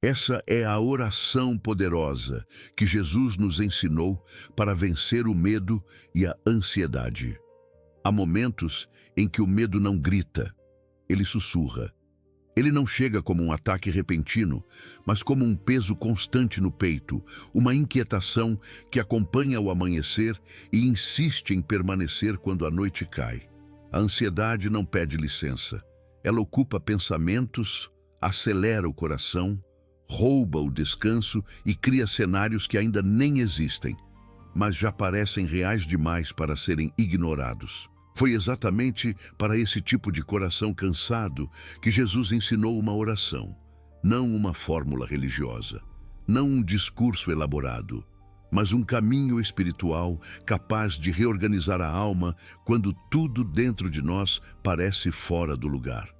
Essa é a oração poderosa que Jesus nos ensinou para vencer o medo e a ansiedade. Há momentos em que o medo não grita, ele sussurra. Ele não chega como um ataque repentino, mas como um peso constante no peito, uma inquietação que acompanha o amanhecer e insiste em permanecer quando a noite cai. A ansiedade não pede licença. Ela ocupa pensamentos, acelera o coração, rouba o descanso e cria cenários que ainda nem existem, mas já parecem reais demais para serem ignorados. Foi exatamente para esse tipo de coração cansado que Jesus ensinou uma oração, não uma fórmula religiosa, não um discurso elaborado, mas um caminho espiritual capaz de reorganizar a alma quando tudo dentro de nós parece fora do lugar.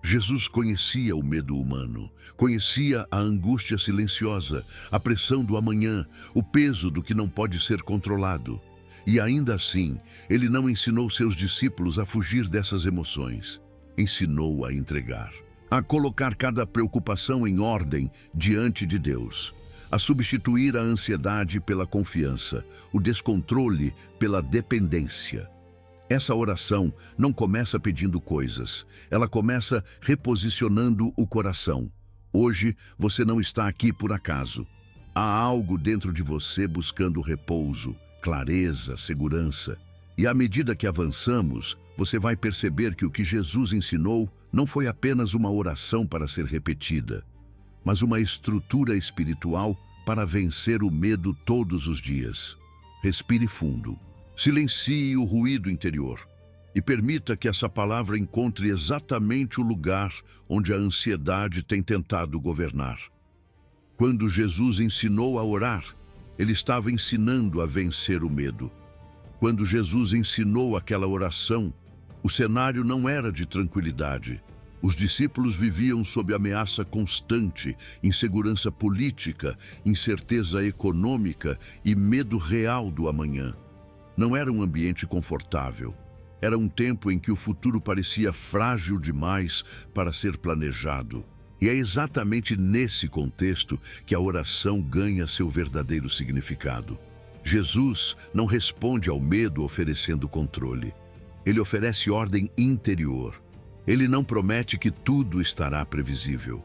Jesus conhecia o medo humano, conhecia a angústia silenciosa, a pressão do amanhã, o peso do que não pode ser controlado. E ainda assim, ele não ensinou seus discípulos a fugir dessas emoções. Ensinou a entregar, a colocar cada preocupação em ordem diante de Deus, a substituir a ansiedade pela confiança, o descontrole pela dependência. Essa oração não começa pedindo coisas, ela começa reposicionando o coração. Hoje você não está aqui por acaso. Há algo dentro de você buscando repouso, clareza, segurança. E à medida que avançamos, você vai perceber que o que Jesus ensinou não foi apenas uma oração para ser repetida, mas uma estrutura espiritual para vencer o medo todos os dias. Respire fundo. Silencie o ruído interior e permita que essa palavra encontre exatamente o lugar onde a ansiedade tem tentado governar. Quando Jesus ensinou a orar, ele estava ensinando a vencer o medo. Quando Jesus ensinou aquela oração, o cenário não era de tranquilidade. Os discípulos viviam sob ameaça constante, insegurança política, incerteza econômica e medo real do amanhã. Não era um ambiente confortável. Era um tempo em que o futuro parecia frágil demais para ser planejado. E é exatamente nesse contexto que a oração ganha seu verdadeiro significado. Jesus não responde ao medo oferecendo controle. Ele oferece ordem interior. Ele não promete que tudo estará previsível.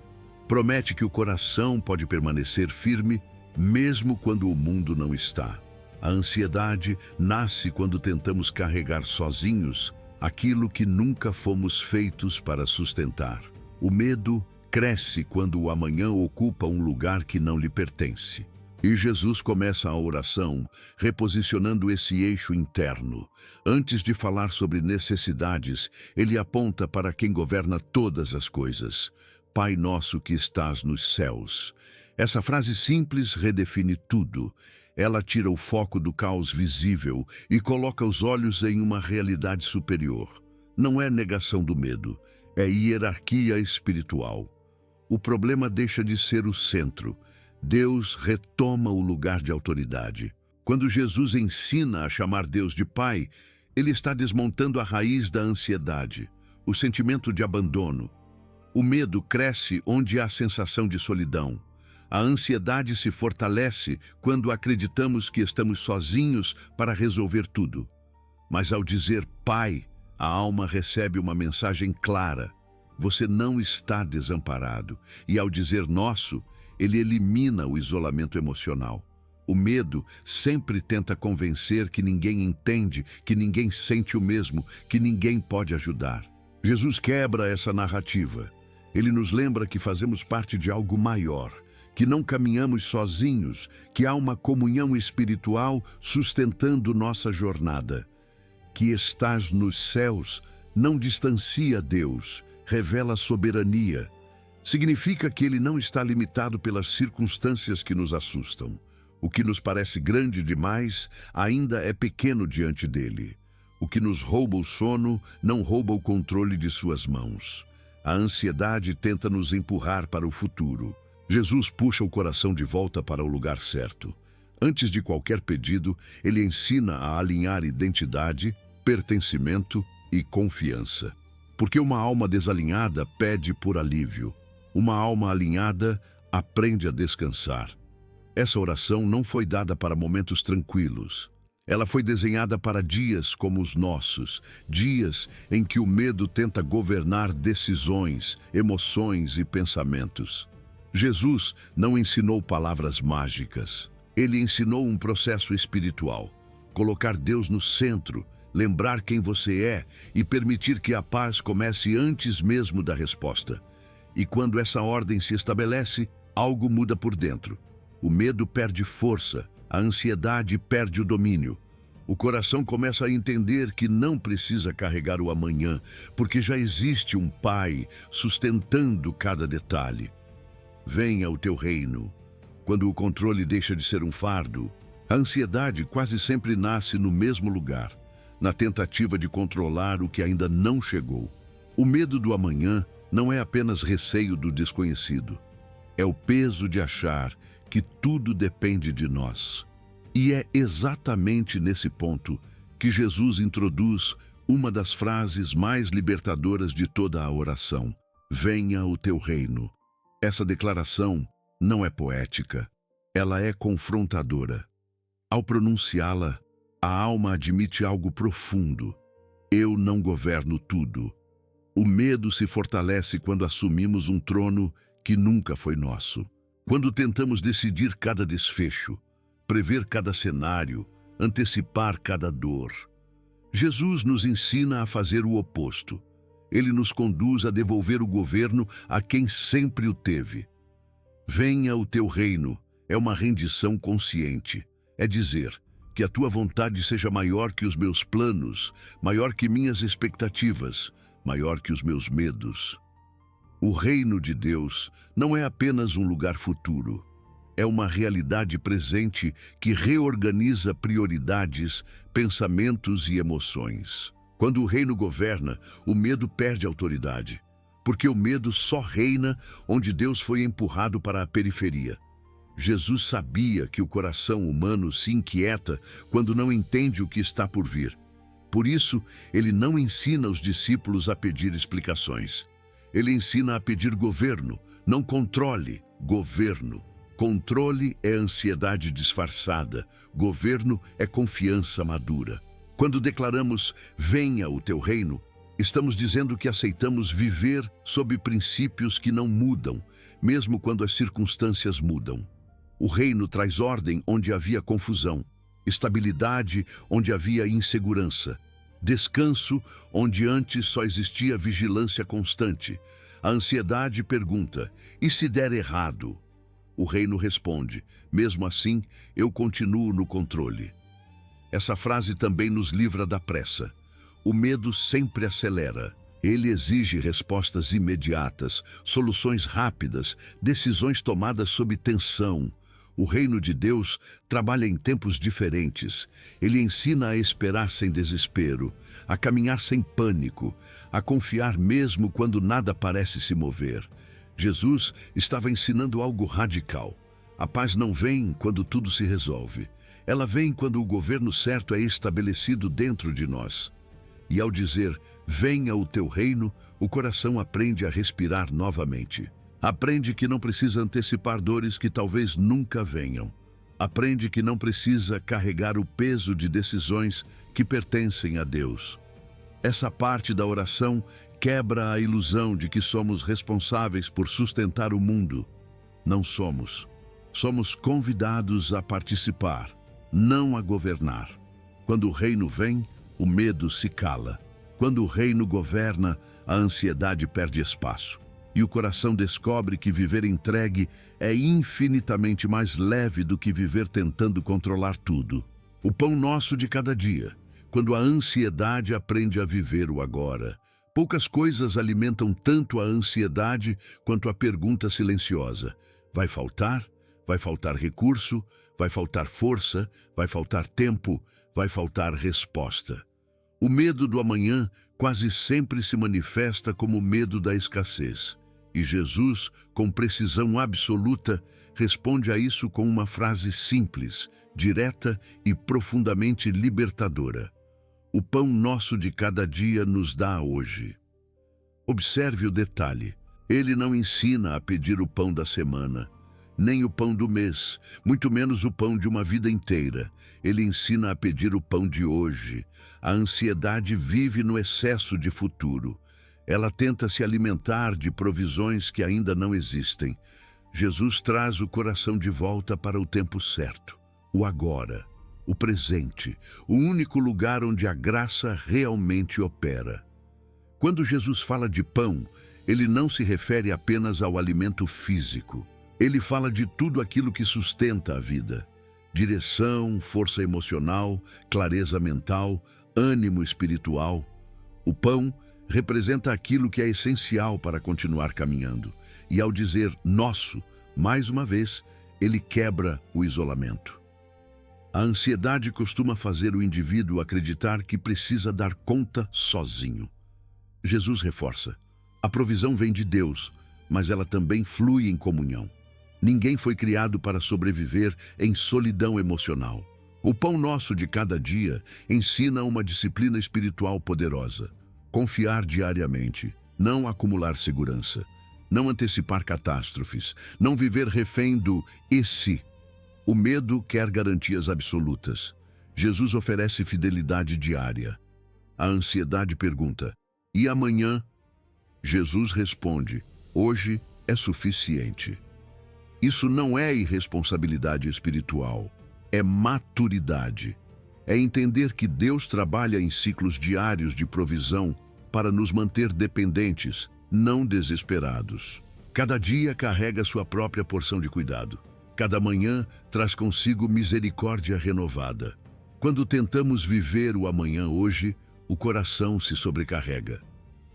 Promete que o coração pode permanecer firme, mesmo quando o mundo não está. A ansiedade nasce quando tentamos carregar sozinhos aquilo que nunca fomos feitos para sustentar. O medo cresce quando o amanhã ocupa um lugar que não lhe pertence. E Jesus começa a oração reposicionando esse eixo interno. Antes de falar sobre necessidades, ele aponta para quem governa todas as coisas. Pai nosso que estás nos céus. Essa frase simples redefine tudo. Ela tira o foco do caos visível e coloca os olhos em uma realidade superior. Não é negação do medo, é hierarquia espiritual. O problema deixa de ser o centro. Deus retoma o lugar de autoridade. Quando Jesus ensina a chamar Deus de Pai, ele está desmontando a raiz da ansiedade, o sentimento de abandono. O medo cresce onde há sensação de solidão. A ansiedade se fortalece quando acreditamos que estamos sozinhos para resolver tudo. Mas ao dizer Pai, a alma recebe uma mensagem clara. Você não está desamparado. E ao dizer nosso, ele elimina o isolamento emocional. O medo sempre tenta convencer que ninguém entende, que ninguém sente o mesmo, que ninguém pode ajudar. Jesus quebra essa narrativa. Ele nos lembra que fazemos parte de algo maior, que não caminhamos sozinhos, que há uma comunhão espiritual sustentando nossa jornada. Que estás nos céus não distancia Deus, revela soberania. Significa que ele não está limitado pelas circunstâncias que nos assustam. O que nos parece grande demais ainda é pequeno diante dele. O que nos rouba o sono não rouba o controle de suas mãos. A ansiedade tenta nos empurrar para o futuro. Jesus puxa o coração de volta para o lugar certo. Antes de qualquer pedido, ele ensina a alinhar identidade, pertencimento e confiança. Porque uma alma desalinhada pede por alívio. Uma alma alinhada aprende a descansar. Essa oração não foi dada para momentos tranquilos. Ela foi desenhada para dias como os nossos, dias em que o medo tenta governar decisões, emoções e pensamentos. Jesus não ensinou palavras mágicas. Ele ensinou um processo espiritual. Colocar Deus no centro, lembrar quem você é e permitir que a paz comece antes mesmo da resposta. E quando essa ordem se estabelece, algo muda por dentro. O medo perde força, a ansiedade perde o domínio. O coração começa a entender que não precisa carregar o amanhã, porque já existe um Pai sustentando cada detalhe. Venha o teu reino. Quando o controle deixa de ser um fardo, a ansiedade quase sempre nasce no mesmo lugar, na tentativa de controlar o que ainda não chegou. O medo do amanhã não é apenas receio do desconhecido. É o peso de achar que tudo depende de nós. E é exatamente nesse ponto que Jesus introduz uma das frases mais libertadoras de toda a oração: venha o teu reino. Essa declaração não é poética, ela é confrontadora. Ao pronunciá-la, a alma admite algo profundo: eu não governo tudo. O medo se fortalece quando assumimos um trono que nunca foi nosso. Quando tentamos decidir cada desfecho, prever cada cenário, antecipar cada dor. Jesus nos ensina a fazer o oposto. Ele nos conduz a devolver o governo a quem sempre o teve. Venha o teu reino é uma rendição consciente. É dizer que a tua vontade seja maior que os meus planos, maior que minhas expectativas, maior que os meus medos. O reino de Deus não é apenas um lugar futuro. É uma realidade presente que reorganiza prioridades, pensamentos e emoções. Quando o reino governa, o medo perde autoridade, porque o medo só reina onde Deus foi empurrado para a periferia. Jesus sabia que o coração humano se inquieta quando não entende o que está por vir. Por isso, ele não ensina os discípulos a pedir explicações. Ele ensina a pedir governo, não controle, governo. Controle é ansiedade disfarçada, governo é confiança madura. Quando declaramos, venha o teu reino, estamos dizendo que aceitamos viver sob princípios que não mudam, mesmo quando as circunstâncias mudam. O reino traz ordem onde havia confusão, estabilidade onde havia insegurança, descanso onde antes só existia vigilância constante. A ansiedade pergunta, e se der errado? O reino responde, mesmo assim, eu continuo no controle. Essa frase também nos livra da pressa. O medo sempre acelera. Ele exige respostas imediatas, soluções rápidas, decisões tomadas sob tensão. O reino de Deus trabalha em tempos diferentes. Ele ensina a esperar sem desespero, a caminhar sem pânico, a confiar mesmo quando nada parece se mover. Jesus estava ensinando algo radical. A paz não vem quando tudo se resolve. Ela vem quando o governo certo é estabelecido dentro de nós. E ao dizer, venha o teu reino, o coração aprende a respirar novamente. Aprende que não precisa antecipar dores que talvez nunca venham. Aprende que não precisa carregar o peso de decisões que pertencem a Deus. Essa parte da oração quebra a ilusão de que somos responsáveis por sustentar o mundo. Não somos. Somos convidados a participar, não a governar. Quando o reino vem, o medo se cala. Quando o reino governa, a ansiedade perde espaço. E o coração descobre que viver entregue é infinitamente mais leve do que viver tentando controlar tudo. O pão nosso de cada dia, quando a ansiedade aprende a viver o agora. Poucas coisas alimentam tanto a ansiedade quanto a pergunta silenciosa. Vai faltar? Vai faltar recurso? Vai faltar força? Vai faltar tempo? Vai faltar resposta? O medo do amanhã quase sempre se manifesta como medo da escassez. E Jesus, com precisão absoluta, responde a isso com uma frase simples, direta e profundamente libertadora. O pão nosso de cada dia nos dá hoje. Observe o detalhe. Ele não ensina a pedir o pão da semana. nem o pão do mês, muito menos o pão de uma vida inteira. Ele ensina a pedir o pão de hoje. A ansiedade vive no excesso de futuro. Ela tenta se alimentar de provisões que ainda não existem. Jesus traz o coração de volta para o tempo certo, o agora, o presente, o único lugar onde a graça realmente opera. Quando Jesus fala de pão, ele não se refere apenas ao alimento físico. Ele fala de tudo aquilo que sustenta a vida. Direção, força emocional, clareza mental, ânimo espiritual. O pão representa aquilo que é essencial para continuar caminhando. E ao dizer nosso, mais uma vez, ele quebra o isolamento. A ansiedade costuma fazer o indivíduo acreditar que precisa dar conta sozinho. Jesus reforça: a provisão vem de Deus, mas ela também flui em comunhão. Ninguém foi criado para sobreviver em solidão emocional. O pão nosso de cada dia ensina uma disciplina espiritual poderosa. Confiar diariamente, não acumular segurança, não antecipar catástrofes, não viver refém do "e se". O medo quer garantias absolutas. Jesus oferece fidelidade diária. A ansiedade pergunta: e amanhã? Jesus responde: hoje é suficiente. Isso não é irresponsabilidade espiritual, é maturidade. É entender que Deus trabalha em ciclos diários de provisão para nos manter dependentes, não desesperados. Cada dia carrega sua própria porção de cuidado. Cada manhã traz consigo misericórdia renovada. Quando tentamos viver o amanhã hoje, o coração se sobrecarrega.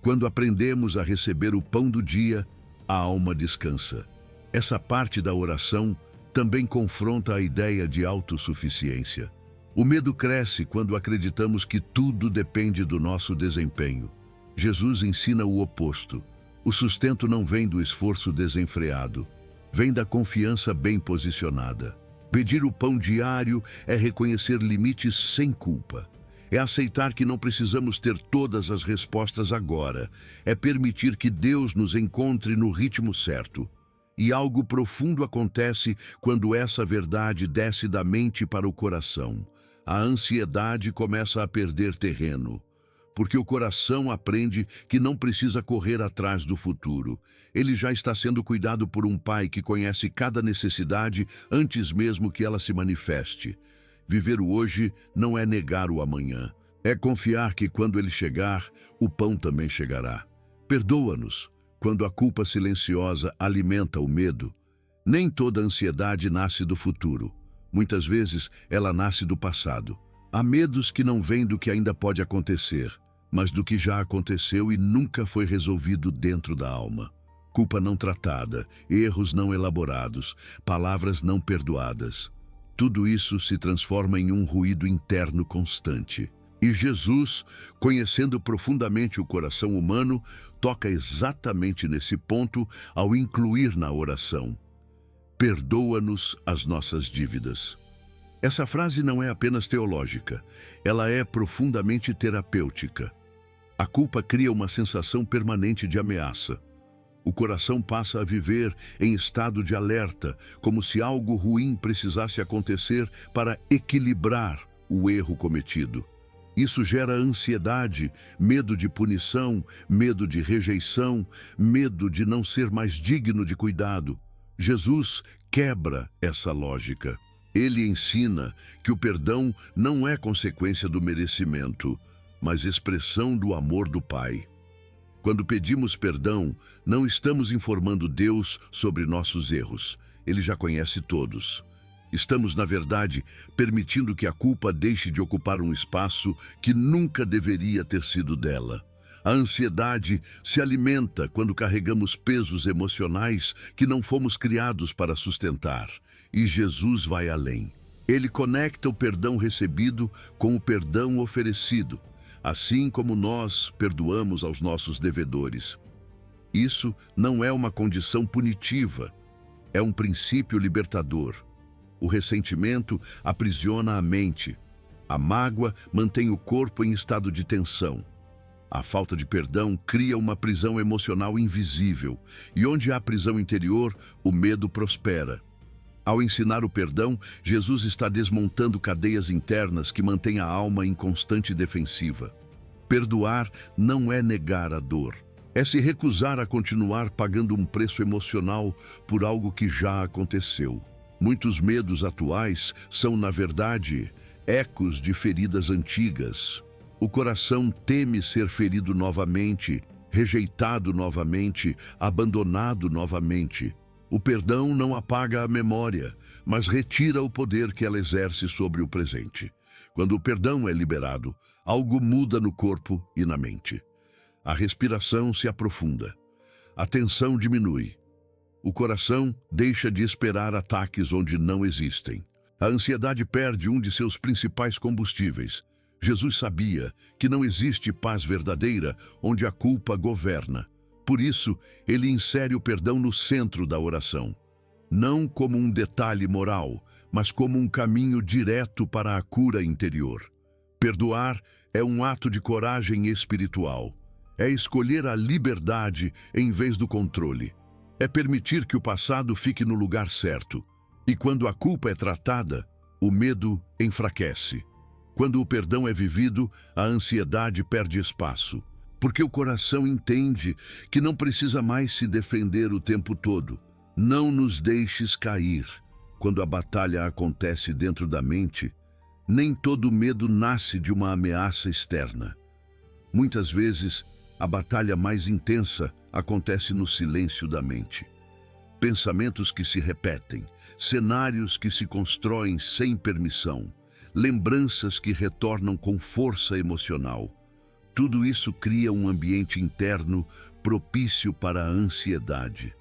Quando aprendemos a receber o pão do dia, a alma descansa. Essa parte da oração também confronta a ideia de autossuficiência. O medo cresce quando acreditamos que tudo depende do nosso desempenho. Jesus ensina o oposto. O sustento não vem do esforço desenfreado, vem da confiança bem posicionada. Pedir o pão diário é reconhecer limites sem culpa. É aceitar que não precisamos ter todas as respostas agora. É permitir que Deus nos encontre no ritmo certo. E algo profundo acontece quando essa verdade desce da mente para o coração. A ansiedade começa a perder terreno, porque o coração aprende que não precisa correr atrás do futuro. Ele já está sendo cuidado por um pai que conhece cada necessidade antes mesmo que ela se manifeste. Viver o hoje não é negar o amanhã. É confiar que quando ele chegar, o pão também chegará. Perdoa-nos quando a culpa silenciosa alimenta o medo. Nem toda ansiedade nasce do futuro. Muitas vezes ela nasce do passado. Há medos que não vêm do que ainda pode acontecer, mas do que já aconteceu e nunca foi resolvido dentro da alma. Culpa não tratada, erros não elaborados, palavras não perdoadas. Tudo isso se transforma em um ruído interno constante. E Jesus, conhecendo profundamente o coração humano, toca exatamente nesse ponto ao incluir na oração: perdoa-nos as nossas dívidas. Essa frase não é apenas teológica, ela é profundamente terapêutica. A culpa cria uma sensação permanente de ameaça. O coração passa a viver em estado de alerta, como se algo ruim precisasse acontecer para equilibrar o erro cometido. Isso gera ansiedade, medo de punição, medo de rejeição, medo de não ser mais digno de cuidado. Jesus quebra essa lógica. Ele ensina que o perdão não é consequência do merecimento, mas expressão do amor do Pai. Quando pedimos perdão, não estamos informando Deus sobre nossos erros. Ele já conhece todos. Estamos, na verdade, permitindo que a culpa deixe de ocupar um espaço que nunca deveria ter sido dela. A ansiedade se alimenta quando carregamos pesos emocionais que não fomos criados para sustentar. E Jesus vai além. Ele conecta o perdão recebido com o perdão oferecido, assim como nós perdoamos aos nossos devedores. Isso não é uma condição punitiva, é um princípio libertador. O ressentimento aprisiona a mente. A mágoa mantém o corpo em estado de tensão. A falta de perdão cria uma prisão emocional invisível, e onde há prisão interior, o medo prospera. Ao ensinar o perdão, Jesus está desmontando cadeias internas que mantêm a alma em constante defensiva. Perdoar não é negar a dor. É se recusar a continuar pagando um preço emocional por algo que já aconteceu. Muitos medos atuais são, na verdade, ecos de feridas antigas. O coração teme ser ferido novamente, rejeitado novamente, abandonado novamente. O perdão não apaga a memória, mas retira o poder que ela exerce sobre o presente. Quando o perdão é liberado, algo muda no corpo e na mente. A respiração se aprofunda. A tensão diminui. O coração deixa de esperar ataques onde não existem. A ansiedade perde um de seus principais combustíveis. Jesus sabia que não existe paz verdadeira onde a culpa governa. Por isso, ele insere o perdão no centro da oração. Não como um detalhe moral, mas como um caminho direto para a cura interior. Perdoar é um ato de coragem espiritual. É escolher a liberdade em vez do controle. É permitir que o passado fique no lugar certo. E quando a culpa é tratada, o medo enfraquece. Quando o perdão é vivido, a ansiedade perde espaço. Porque o coração entende que não precisa mais se defender o tempo todo. Não nos deixes cair. Quando a batalha acontece dentro da mente, nem todo medo nasce de uma ameaça externa. Muitas vezes, a batalha mais intensa acontece no silêncio da mente. Pensamentos que se repetem, cenários que se constroem sem permissão, lembranças que retornam com força emocional. Tudo isso cria um ambiente interno propício para a ansiedade.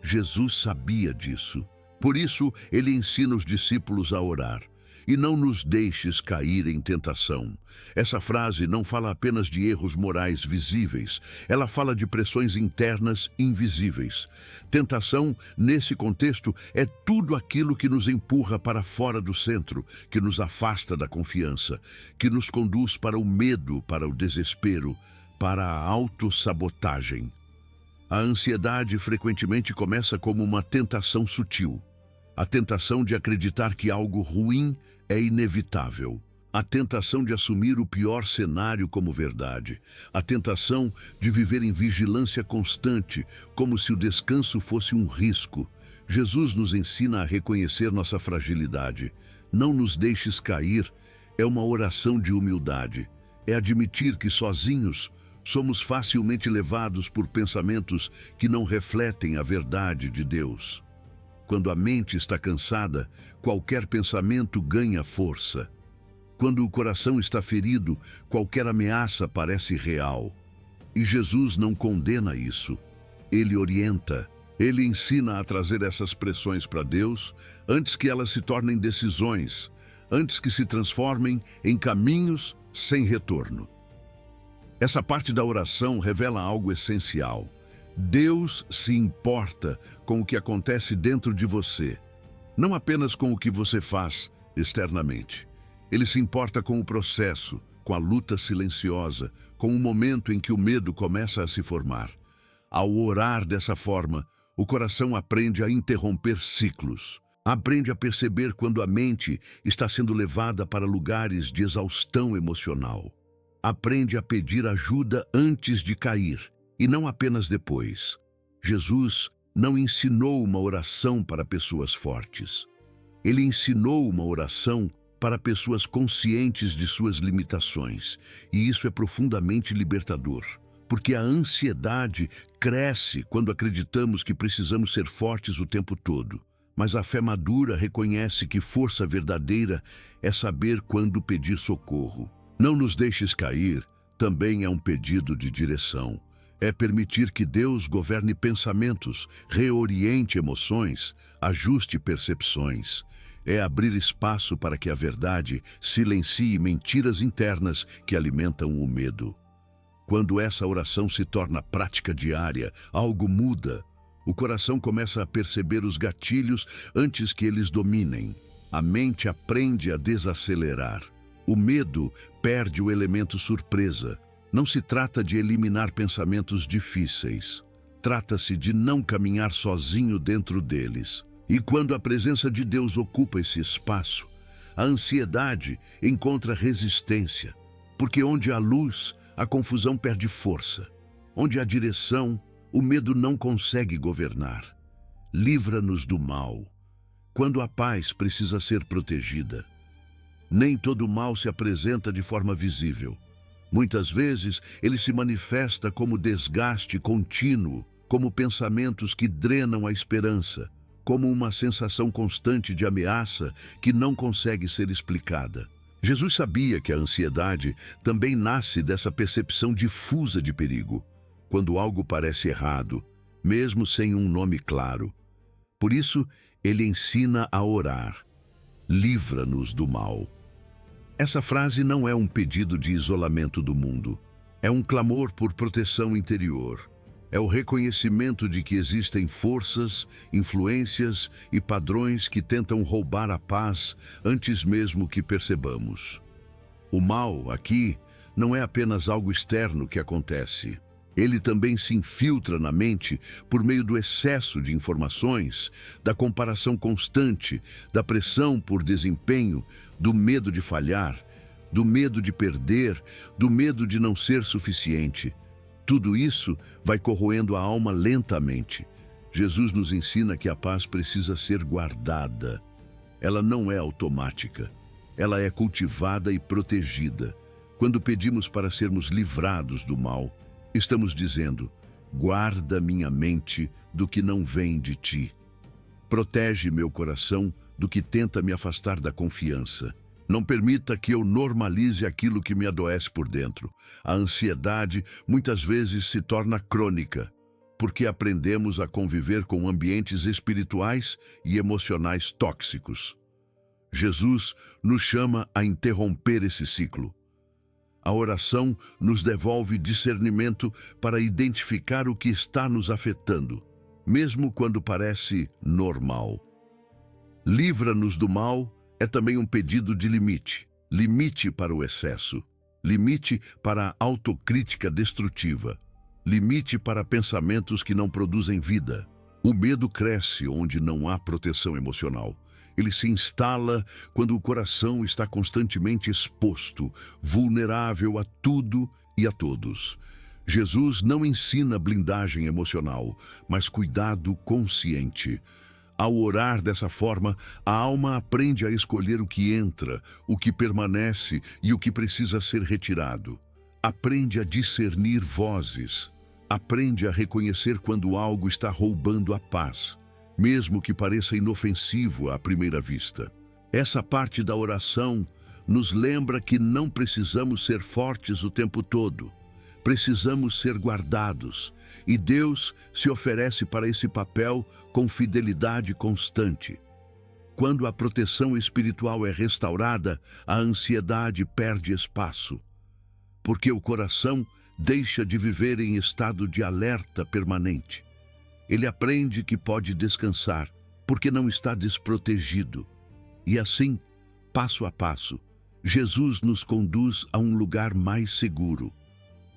Jesus sabia disso. Por isso, ele ensina os discípulos a orar. E não nos deixes cair em tentação. Essa frase não fala apenas de erros morais visíveis. Ela fala de pressões internas invisíveis. Tentação, nesse contexto, é tudo aquilo que nos empurra para fora do centro, que nos afasta da confiança, que nos conduz para o medo, para o desespero, para a autossabotagem. A ansiedade frequentemente começa como uma tentação sutil. A tentação de acreditar que algo ruim é inevitável. A tentação de assumir o pior cenário como verdade. A tentação de viver em vigilância constante, como se o descanso fosse um risco. Jesus nos ensina a reconhecer nossa fragilidade. Não nos deixes cair é uma oração de humildade. É admitir que sozinhos somos facilmente levados por pensamentos que não refletem a verdade de Deus. Quando a mente está cansada, qualquer pensamento ganha força. Quando o coração está ferido, qualquer ameaça parece real. E Jesus não condena isso. Ele orienta. Ele ensina a trazer essas pressões para Deus antes que elas se tornem decisões, antes que se transformem em caminhos sem retorno. Essa parte da oração revela algo essencial. Deus se importa com o que acontece dentro de você, não apenas com o que você faz externamente. Ele se importa com o processo, com a luta silenciosa, com o momento em que o medo começa a se formar. Ao orar dessa forma, o coração aprende a interromper ciclos. Aprende a perceber quando a mente está sendo levada para lugares de exaustão emocional. Aprende a pedir ajuda antes de cair. E não apenas depois. Jesus não ensinou uma oração para pessoas fortes. Ele ensinou uma oração para pessoas conscientes de suas limitações. E isso é profundamente libertador. Porque a ansiedade cresce quando acreditamos que precisamos ser fortes o tempo todo. Mas a fé madura reconhece que força verdadeira é saber quando pedir socorro. Não nos deixes cair também é um pedido de direção. É permitir que Deus governe pensamentos, reoriente emoções, ajuste percepções. É abrir espaço para que a verdade silencie mentiras internas que alimentam o medo. Quando essa oração se torna prática diária, algo muda. O coração começa a perceber os gatilhos antes que eles dominem. A mente aprende a desacelerar. O medo perde o elemento surpresa. Não se trata de eliminar pensamentos difíceis. Trata-se de não caminhar sozinho dentro deles. E quando a presença de Deus ocupa esse espaço, a ansiedade encontra resistência, porque onde há luz, a confusão perde força. Onde há direção, o medo não consegue governar. Livra-nos do mal. Quando a paz precisa ser protegida. Nem todo mal se apresenta de forma visível. Muitas vezes ele se manifesta como desgaste contínuo, como pensamentos que drenam a esperança, como uma sensação constante de ameaça que não consegue ser explicada. Jesus sabia que a ansiedade também nasce dessa percepção difusa de perigo, quando algo parece errado, mesmo sem um nome claro. Por isso, ele ensina a orar: livra-nos do mal. Essa frase não é um pedido de isolamento do mundo. É um clamor por proteção interior. É o reconhecimento de que existem forças, influências e padrões que tentam roubar a paz antes mesmo que percebamos. O mal, aqui, não é apenas algo externo que acontece. Ele também se infiltra na mente por meio do excesso de informações, da comparação constante, da pressão por desempenho, do medo de falhar, do medo de perder, do medo de não ser suficiente. Tudo isso vai corroendo a alma lentamente. Jesus nos ensina que a paz precisa ser guardada. Ela não é automática. Ela é cultivada e protegida. Quando pedimos para sermos livrados do mal, estamos dizendo: guarda minha mente do que não vem de ti. Protege meu coração do que tenta me afastar da confiança. Não permita que eu normalize aquilo que me adoece por dentro. A ansiedade muitas vezes se torna crônica, porque aprendemos a conviver com ambientes espirituais e emocionais tóxicos. Jesus nos chama a interromper esse ciclo. A oração nos devolve discernimento para identificar o que está nos afetando, mesmo quando parece normal. Livra-nos do mal é também um pedido de limite. Limite para o excesso. Limite para a autocrítica destrutiva. Limite para pensamentos que não produzem vida. O medo cresce onde não há proteção emocional. Ele se instala quando o coração está constantemente exposto, vulnerável a tudo e a todos. Jesus não ensina blindagem emocional, mas cuidado consciente. Ao orar dessa forma, a alma aprende a escolher o que entra, o que permanece e o que precisa ser retirado. Aprende a discernir vozes. Aprende a reconhecer quando algo está roubando a paz, mesmo que pareça inofensivo à primeira vista. Essa parte da oração nos lembra que não precisamos ser fortes o tempo todo. Precisamos ser guardados, e Deus se oferece para esse papel com fidelidade constante. Quando a proteção espiritual é restaurada, a ansiedade perde espaço, porque o coração deixa de viver em estado de alerta permanente. Ele aprende que pode descansar, porque não está desprotegido. E assim, passo a passo, Jesus nos conduz a um lugar mais seguro.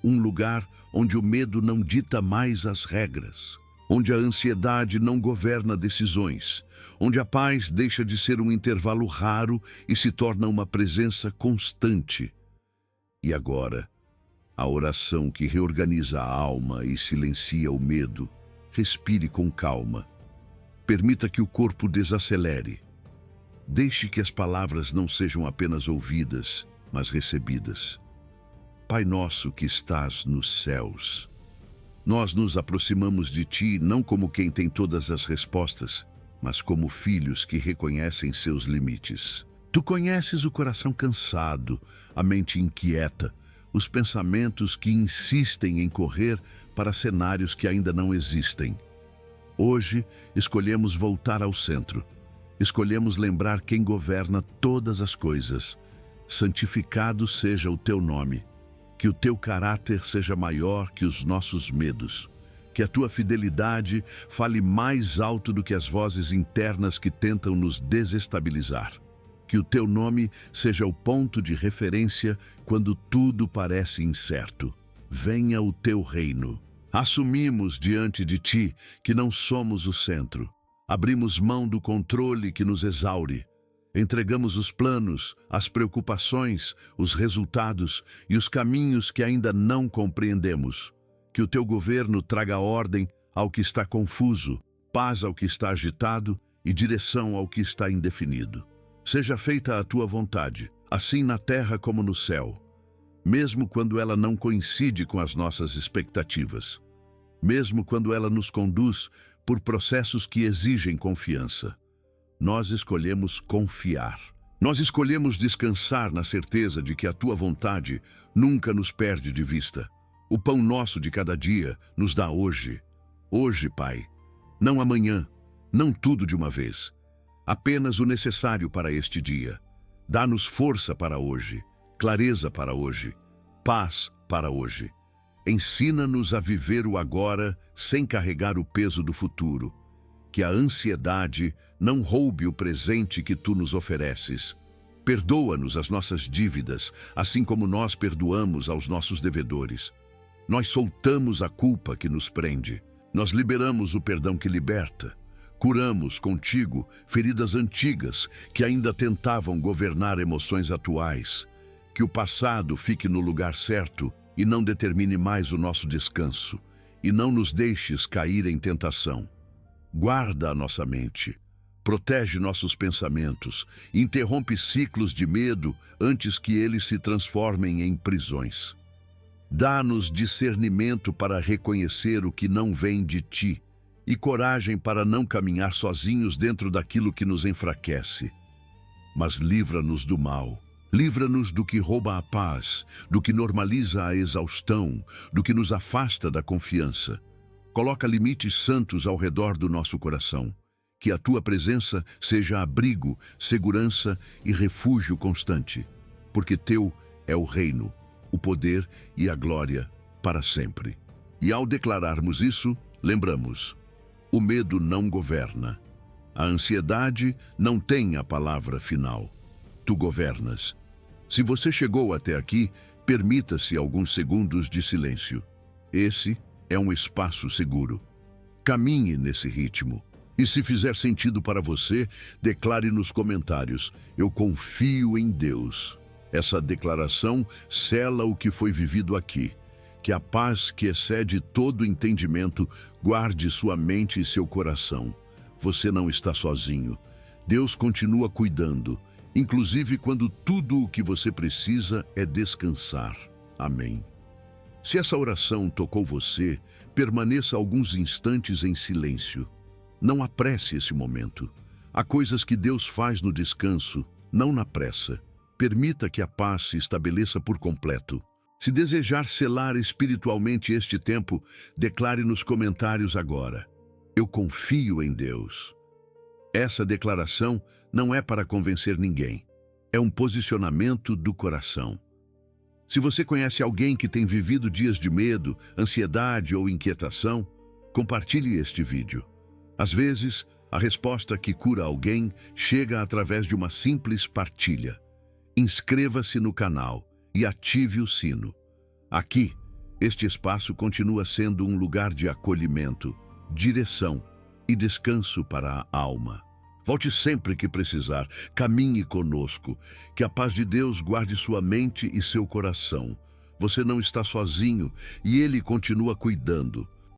Um lugar onde o medo não dita mais as regras, onde a ansiedade não governa decisões, onde a paz deixa de ser um intervalo raro e se torna uma presença constante. E agora, a oração que reorganiza a alma e silencia o medo. Respire com calma. Permita que o corpo desacelere. Deixe que as palavras não sejam apenas ouvidas, mas recebidas. Pai nosso que estás nos céus, nós nos aproximamos de Ti não como quem tem todas as respostas, mas como filhos que reconhecem seus limites. Tu conheces o coração cansado, a mente inquieta, os pensamentos que insistem em correr para cenários que ainda não existem. Hoje, escolhemos voltar ao centro. Escolhemos lembrar quem governa todas as coisas. Santificado seja o Teu nome. Que o Teu caráter seja maior que os nossos medos. Que a Tua fidelidade fale mais alto do que as vozes internas que tentam nos desestabilizar. Que o Teu nome seja o ponto de referência quando tudo parece incerto. Venha o Teu reino. Assumimos diante de Ti que não somos o centro. Abrimos mão do controle que nos exaure. Entregamos os planos, as preocupações, os resultados e os caminhos que ainda não compreendemos. Que o teu governo traga ordem ao que está confuso, paz ao que está agitado e direção ao que está indefinido. Seja feita a tua vontade, assim na terra como no céu, mesmo quando ela não coincide com as nossas expectativas, mesmo quando ela nos conduz por processos que exigem confiança. Nós escolhemos confiar. Nós escolhemos descansar na certeza de que a tua vontade nunca nos perde de vista. O pão nosso de cada dia nos dá hoje. Hoje, Pai, não amanhã, não tudo de uma vez. Apenas o necessário para este dia. Dá-nos força para hoje, clareza para hoje, paz para hoje. Ensina-nos a viver o agora sem carregar o peso do futuro. Que a ansiedade não roube o presente que tu nos ofereces. Perdoa-nos as nossas dívidas, assim como nós perdoamos aos nossos devedores. Nós soltamos a culpa que nos prende. Nós liberamos o perdão que liberta. Curamos contigo feridas antigas que ainda tentavam governar emoções atuais. Que o passado fique no lugar certo e não determine mais o nosso descanso. E não nos deixes cair em tentação. Guarda a nossa mente, protege nossos pensamentos, interrompe ciclos de medo antes que eles se transformem em prisões. Dá-nos discernimento para reconhecer o que não vem de ti e coragem para não caminhar sozinhos dentro daquilo que nos enfraquece. Mas livra-nos do mal, livra-nos do que rouba a paz, do que normaliza a exaustão, do que nos afasta da confiança. Coloca limites santos ao redor do nosso coração. Que a tua presença seja abrigo, segurança e refúgio constante. Porque teu é o reino, o poder e a glória para sempre. E ao declararmos isso, lembramos: o medo não governa. A ansiedade não tem a palavra final. Tu governas. Se você chegou até aqui, permita-se alguns segundos de silêncio. Esse é um espaço seguro. Caminhe nesse ritmo. E se fizer sentido para você, declare nos comentários: eu confio em Deus. Essa declaração sela o que foi vivido aqui. Que a paz que excede todo entendimento guarde sua mente e seu coração. Você não está sozinho. Deus continua cuidando, inclusive quando tudo o que você precisa é descansar. Amém. Se essa oração tocou você, permaneça alguns instantes em silêncio. Não apresse esse momento. Há coisas que Deus faz no descanso, não na pressa. Permita que a paz se estabeleça por completo. Se desejar selar espiritualmente este tempo, declare nos comentários agora: eu confio em Deus. Essa declaração não é para convencer ninguém. É um posicionamento do coração. Se você conhece alguém que tem vivido dias de medo, ansiedade ou inquietação, compartilhe este vídeo. Às vezes, a resposta que cura alguém chega através de uma simples partilha. Inscreva-se no canal e ative o sino. Aqui, este espaço continua sendo um lugar de acolhimento, direção e descanso para a alma. Volte sempre que precisar, caminhe conosco. Que a paz de Deus guarde sua mente e seu coração. Você não está sozinho e Ele continua cuidando.